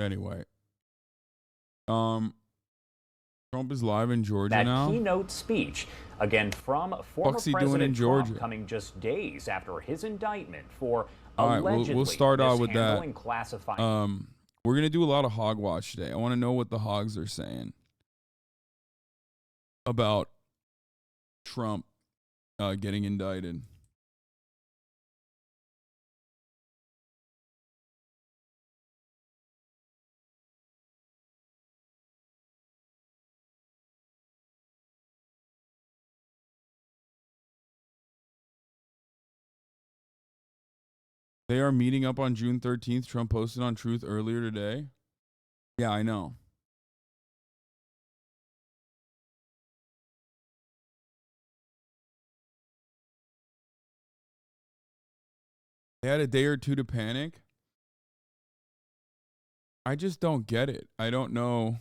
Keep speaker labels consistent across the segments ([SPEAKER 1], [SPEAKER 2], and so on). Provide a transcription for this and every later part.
[SPEAKER 1] Anyway, Trump is live in Georgia
[SPEAKER 2] that
[SPEAKER 1] now.
[SPEAKER 2] keynote speech, again from former
[SPEAKER 1] What's he doing in
[SPEAKER 2] President Trump,
[SPEAKER 1] Georgia?
[SPEAKER 2] coming just days after his indictment for
[SPEAKER 1] All right,
[SPEAKER 2] allegedly
[SPEAKER 1] we'll start out with that.
[SPEAKER 2] mishandling classified.
[SPEAKER 1] We're gonna do a lot of hogwash today. I want to know what the hogs are saying about Trump getting indicted. They are meeting up on June 13th. Trump posted on Truth earlier today. Yeah, I know. They had a day or two to panic. I just don't get it. I don't know.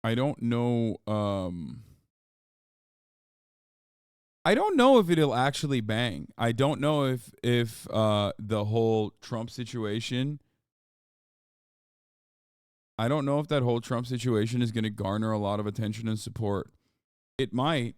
[SPEAKER 1] I don't know if it'll actually bang. I don't know if the whole Trump situation, I don't know if that whole Trump situation is going to garner a lot of attention and support. It might,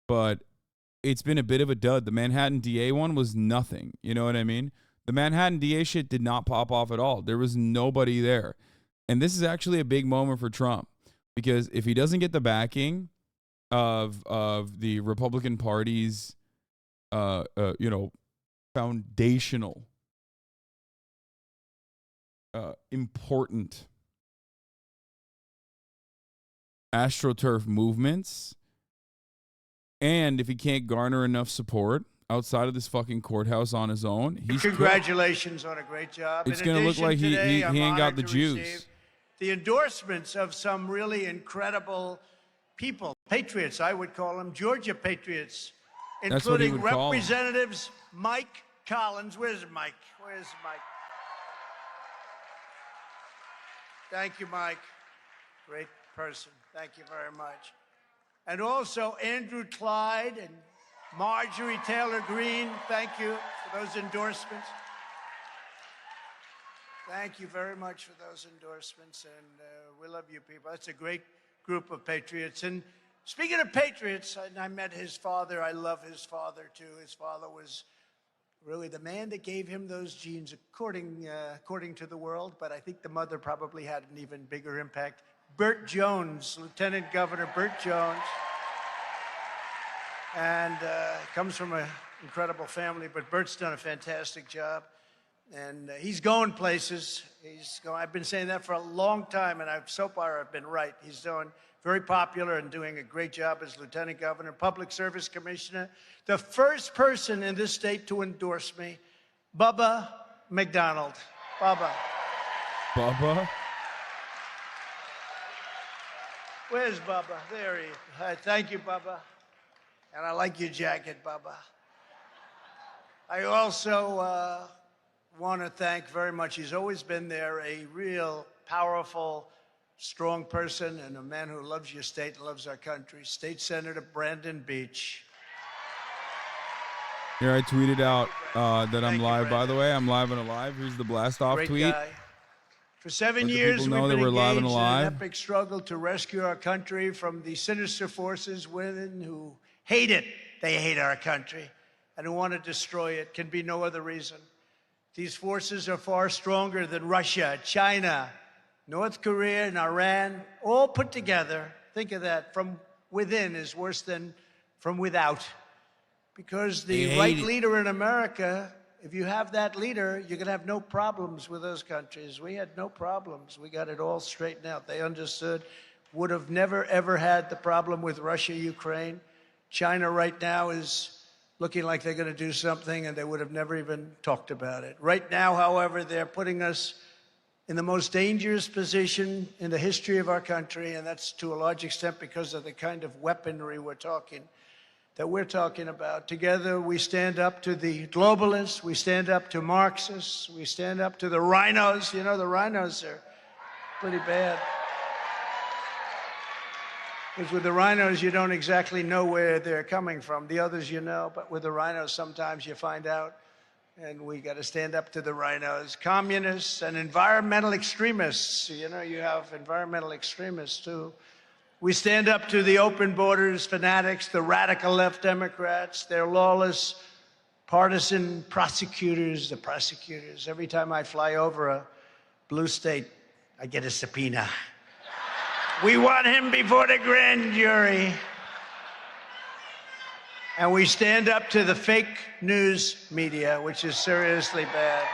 [SPEAKER 1] but it's been a bit of a dud. The Manhattan DA one was nothing. You know what I mean? The Manhattan DA shit did not pop off at all. There was nobody there. And this is actually a big moment for Trump, because if he doesn't get the backing of the Republican Party's foundational important AstroTurf movements, and if he can't garner enough support outside of this fucking courthouse on his own, he's
[SPEAKER 3] congratulations on a great job.
[SPEAKER 1] It's going to look like he ain't got the juice.
[SPEAKER 3] The endorsements of some really incredible people, patriots, I would call them, Georgia patriots, including Representatives Mike Collins. Where's Mike? Where's Mike? Thank you, Mike. Great person. Thank you very much. And also Andrew Clyde and Marjorie Taylor Greene. Thank you for those endorsements. Thank you very much for those endorsements, and we love you people. That's a great group of patriots. And speaking of patriots, I met his father. I love his father, too. His father was really the man that gave him those genes, according to the world, but I think the mother probably had an even bigger impact. Burt Jones, Lieutenant Governor Burt Jones, and comes from an incredible family, but Burt's done a fantastic job, and he's going places. I've been saying that for a long time, and so far I've been right. He's doing very popular and doing a great job as Lieutenant Governor, Public Service Commissioner. The first person in this state to endorse me, Bubba McDonald. Bubba.
[SPEAKER 1] Bubba?
[SPEAKER 3] Where's Bubba? There he is. Thank you, Bubba. And I like your jacket, Bubba. I also want to thank very much, he's always been there, a real powerful, strong person and a man who loves your state and loves our country, State Senator Brandon Beach.
[SPEAKER 1] Here, I tweeted out that I'm live, by the way. I'm live and alive. Here's the blast off tweet.
[SPEAKER 3] Guy. For 7 years, we've been engaged in an epic struggle to rescue our country from the sinister forces within who hate it. They hate our country and who want to destroy it. Can be no other reason. These forces are far stronger than Russia, China, North Korea, and Iran, all put together. Think of that. From within is worse than from without. Because the right leader in America, if you have that leader, you're going to have no problems with those countries. We had no problems. We got it all straightened out. They understood. Would have never, ever had the problem with Russia, Ukraine. China right now is looking like they're going to do something, and they would have never even talked about it. Right now, however, they're putting us in the most dangerous position in the history of our country, and that's to a large extent because of the kind of weaponry we're talking about. Together, we stand up to the globalists, we stand up to Marxists, we stand up to the rhinos. You know, the rhinos are pretty bad. Because with the rhinos, you don't exactly know where they're coming from. The others you know, but with the rhinos, sometimes you find out. and we got to stand up to the rhinos, communists, and environmental extremists. You know, you have environmental extremists, too. We stand up to the open borders fanatics, the radical left Democrats, their lawless, partisan prosecutors, the prosecutors. Every time I fly over a blue state, I get a subpoena. We want him before the grand jury. And we stand up to the fake news media, which is seriously bad.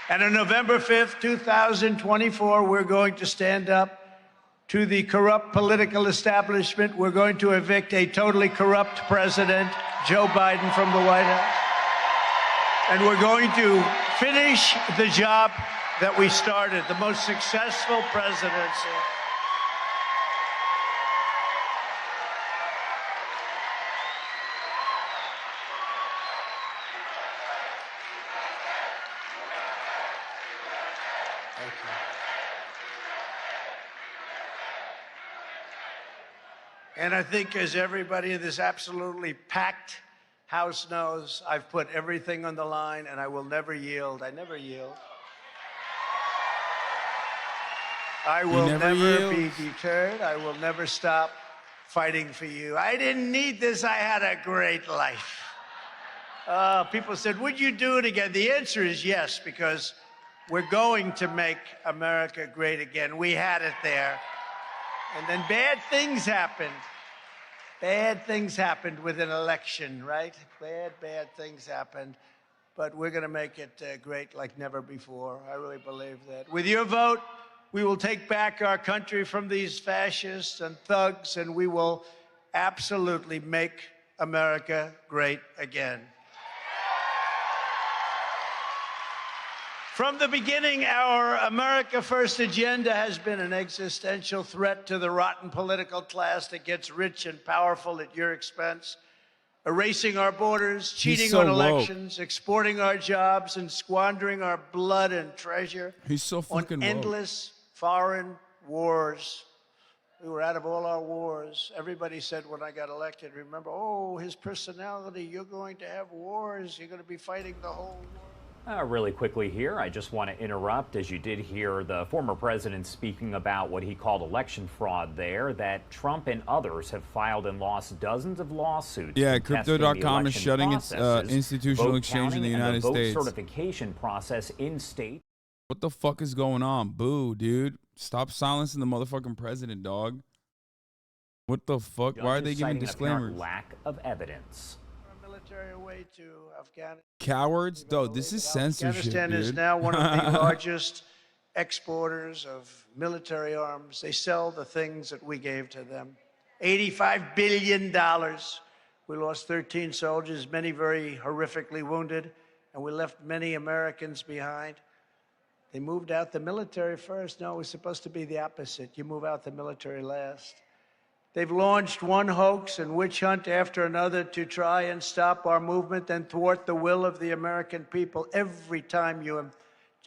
[SPEAKER 3] And on November 5th, 2024, we're going to stand up to the corrupt political establishment. We're going to evict a totally corrupt president, Joe Biden, from the White House. And we're going to finish the job that we started, the most successful presidency. And I think, as everybody in this absolutely packed House knows, I've put everything on the line, and I will never yield. I never yield. I will never be deterred. I will never stop fighting for you. I didn't need this. I had a great life. People said, would you do it again? The answer is yes, because we're going to make America great again. We had it there. And then bad things happened. Bad things happened with an election, right? Bad things happened. But we're going to make it great like never before. I really believe that. With your vote, we will take back our country from these fascists and thugs, and we will absolutely make America great again. From the beginning, our America First agenda has been an existential threat to the rotten political class that gets rich and powerful at your expense, erasing our borders, cheating on elections, exporting our jobs, and squandering our blood and treasure on endless foreign wars. We were out of all our wars. Everybody said when I got elected, remember, oh, his personality, you're going to have wars. You're going to be fighting the whole world.
[SPEAKER 2] Really quickly here, I just want to interrupt, as you did hear the former president speaking about what he called election fraud there, that Trump and others have filed and lost dozens of lawsuits.
[SPEAKER 1] Yeah, Crypto.com is shutting its institutional exchange in the United States.
[SPEAKER 2] Vote certification process in state.
[SPEAKER 1] What the fuck is going on? Boo, dude. Stop silencing the motherfucking president, dog. What the fuck? Why are they giving disclaimers?
[SPEAKER 2] Lack of evidence.
[SPEAKER 3] Away to Afghanistan.
[SPEAKER 1] Cowards, though. This is censorship.
[SPEAKER 3] Afghanistan is now one of the largest exporters of military arms. They sell the things that we gave to them. $85 billion. We lost 13 soldiers, many very horrifically wounded, and we left many Americans behind. They moved out the military first. No, it was supposed to be the opposite. You move out the military last. They've launched one hoax and witch hunt after another to try and stop our movement and thwart the will of the American people. Every time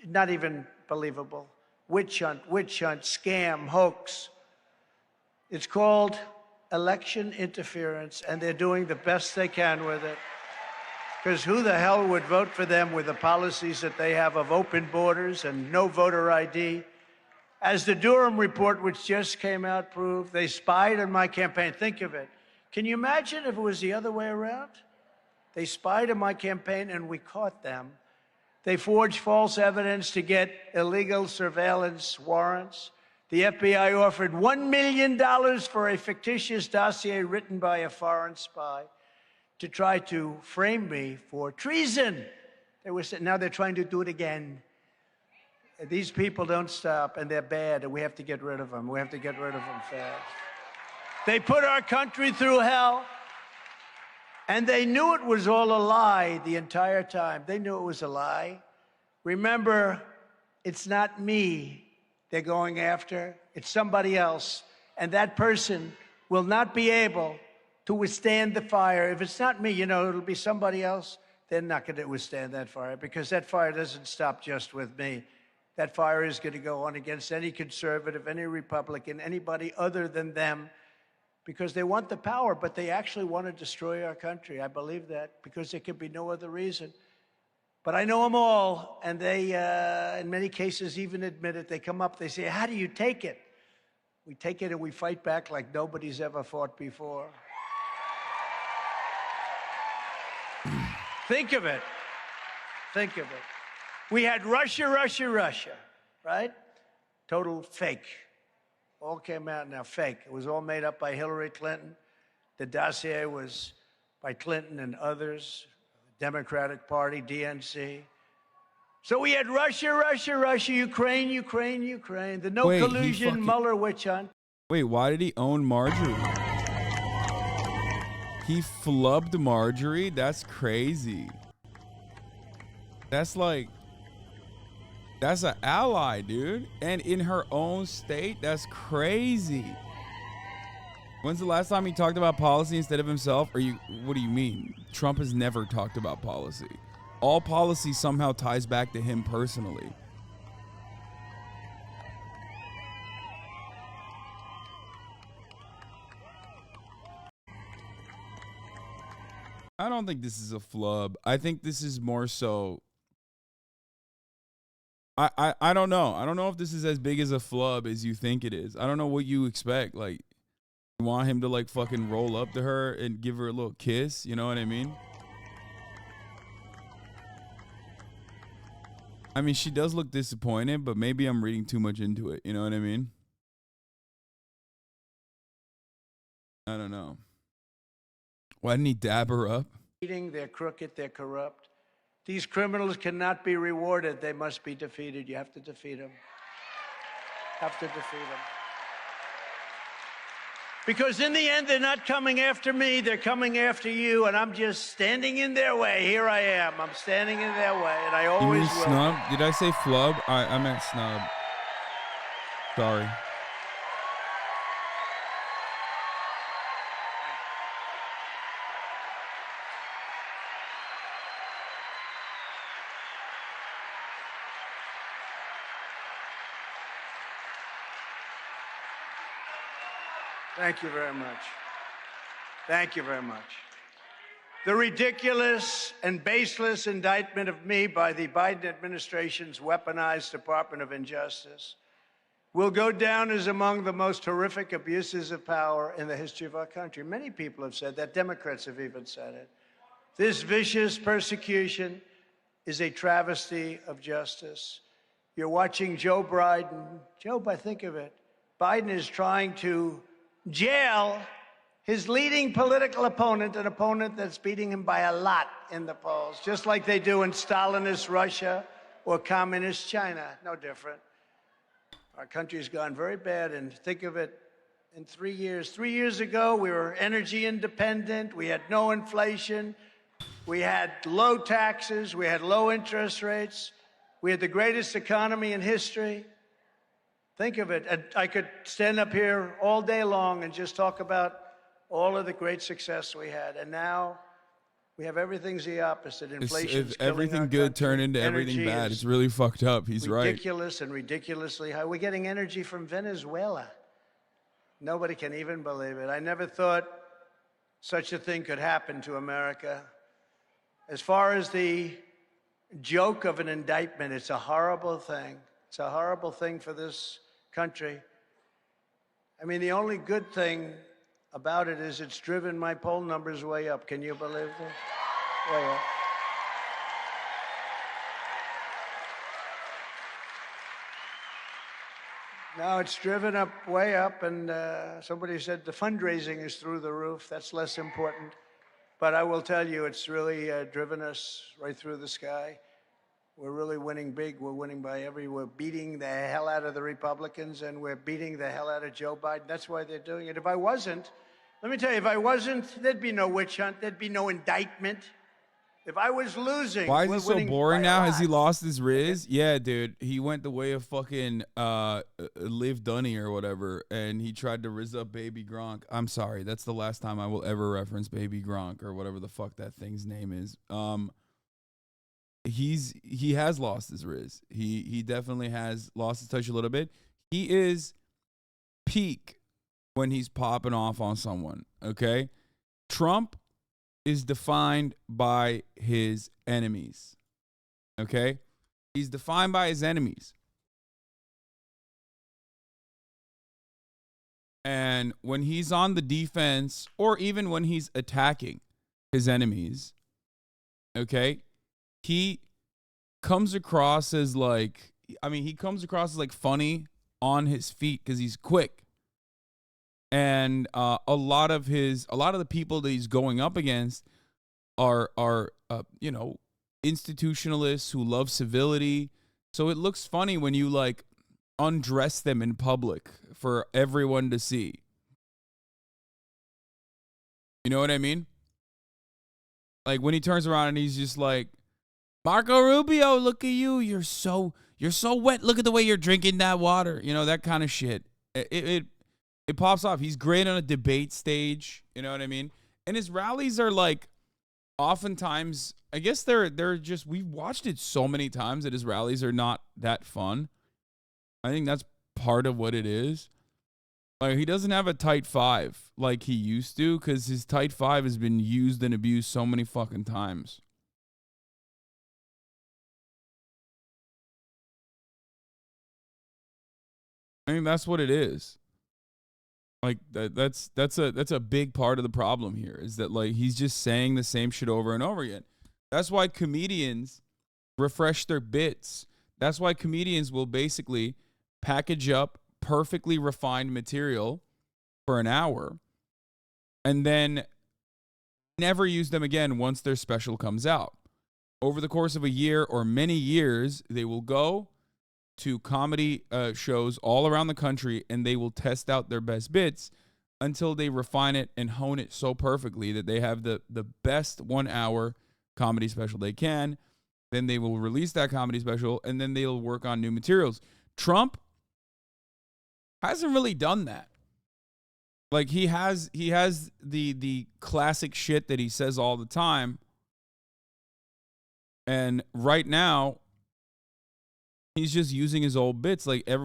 [SPEAKER 3] not even believable. Witch hunt, scam, hoax. It's called election interference, and they're doing the best they can with it. Because who the hell would vote for them with the policies that they have of open borders and no voter ID? As the Durham report, which just came out, proved, they spied on my campaign. Think of it. Can you imagine if it was the other way around? They spied on my campaign, and we caught them. They forged false evidence to get illegal surveillance warrants. The FBI offered $1 million for a fictitious dossier written by a foreign spy to try to frame me for treason. Now they're trying to do it again. These people don't stop, and they're bad, and we have to get rid of them. We have to get rid of them fast. They put our country through hell, and they knew it was all a lie the entire time. They knew it was a lie. Remember, it's not me they're going after. It's somebody else, and that person will not be able to withstand the fire. If it's not me, it'll be somebody else. They're not going to withstand that fire, because that fire doesn't stop just with me. That fire is going to go on against any conservative, any Republican, anybody other than them. because they want the power, but they actually want to destroy our country. I believe that because there could be no other reason. But I know them all, and they, in many cases, even admit it. They come up, they say, how do you take it? We take it and we fight back like nobody's ever fought before. Think of it. Think of it. We had Russia, right? Total fake. All came out now fake. It was all made up by Hillary Clinton. The dossier was by Clinton and others, the Democratic Party, DNC. So we had Russia, Ukraine. The no collusion Mueller witch hunt.
[SPEAKER 1] Wait, why did he own Marjorie? He flubbed Marjorie? That's crazy. That's like, that's an ally, dude. And in her own state, that's crazy. When's the last time he talked about policy instead of himself? What do you mean? Trump has never talked about policy. All policy somehow ties back to him personally. I don't think this is a flub. I think this is more so. I don't know. I don't know if this is as big as a flub as you think it is. I don't know what you expect. Like, you want him to like fucking roll up to her and give her a little kiss? You know what I mean? I mean, she does look disappointed, but maybe I'm reading too much into it. You know what I mean? I don't know. Why didn't he dab her up?
[SPEAKER 3] They're crooked, they're corrupt. These criminals cannot be rewarded. They must be defeated. You have to defeat them. Have to defeat them. Because in the end, they're not coming after me. They're coming after you, and I'm just standing in their way. Here I am. I'm standing in their way, and I always will.
[SPEAKER 1] Snub? Did I say flub? I meant snub. Sorry.
[SPEAKER 3] Thank you very much. Thank you very much. The ridiculous and baseless indictment of me by the Biden administration's weaponized Department of Injustice will go down as among the most horrific abuses of power in the history of our country. Many people have said that. Democrats have even said it. This vicious persecution is a travesty of justice. You're watching Joe Biden. Joe, I think of it. Biden is trying to jail his leading political opponent, an opponent that's beating him by a lot in the polls, just like they do in Stalinist Russia or communist China. No different. Our country's gone very bad, and think of it, in 3 years. 3 years ago, we were energy independent, we had no inflation, we had low taxes, we had low interest rates, we had the greatest economy in history. Think of it. I could stand up here all day long and just talk about all of the great success we had. And now we have everything's the opposite. Inflation is
[SPEAKER 1] everything good turned into everything bad. It's really fucked up. He's right.
[SPEAKER 3] Ridiculous and ridiculously high. We're getting energy from Venezuela. Nobody can even believe it. I never thought such a thing could happen to America. As far as the joke of an indictment, it's a horrible thing. It's a horrible thing for this country. I mean, the only good thing about it is it's driven my poll numbers way up. Can you believe this? Way up. Now it's driven up, way up, and somebody said the fundraising is through the roof. That's less important. But I will tell you, it's really driven us right through the sky. We're really winning big. We're winning by we're beating the hell out of the Republicans, and we're beating the hell out of Joe Biden. That's why they're doing it. If I wasn't, let me tell you, if I wasn't, there'd be no witch hunt. There'd be no indictment. If I was losing.
[SPEAKER 1] Why is he so boring now? Has he lost his riz? Yeah, dude. He went the way of fucking Liv Dunny or whatever, and he tried to riz up Baby Gronk. I'm sorry. That's the last time I will ever reference Baby Gronk or whatever the fuck that thing's name is. He has lost his riz. He definitely has lost his touch a little bit. He is peak when he's popping off on someone, okay? Trump is defined by his enemies, okay? He's defined by his enemies. And when he's on the defense, or even when he's attacking his enemies, okay, he comes across as like, he comes across as like funny on his feet because he's quick. And a lot of the people that he's going up against are institutionalists who love civility. So it looks funny when you like undress them in public for everyone to see. You know what I mean? Like when he turns around and he's just like, Marco Rubio, look at you. You're so wet. Look at the way you're drinking that water. You know, that kind of shit. It pops off. He's great on a debate stage. You know what I mean? And his rallies are like, oftentimes, I guess they're just, we've watched it so many times that his rallies are not that fun. I think that's part of what it is. Like, he doesn't have a tight five like he used to, because his tight five has been used and abused so many fucking times. I mean, that's what it is. Like that's a big part of the problem here, is that like he's just saying the same shit over and over again. That's why comedians refresh their bits. That's why comedians will basically package up perfectly refined material for an hour and then never use them again once their special comes out. Over the course of a year or many years, they will go to comedy shows all around the country, and they will test out their best bits until they refine it and hone it so perfectly that they have the best 1 hour comedy special they can. Then they will release that comedy special, and then they'll work on new materials. Trump hasn't really done that. Like he has the classic shit that he says all the time. And right now, he's just using his old bits. Like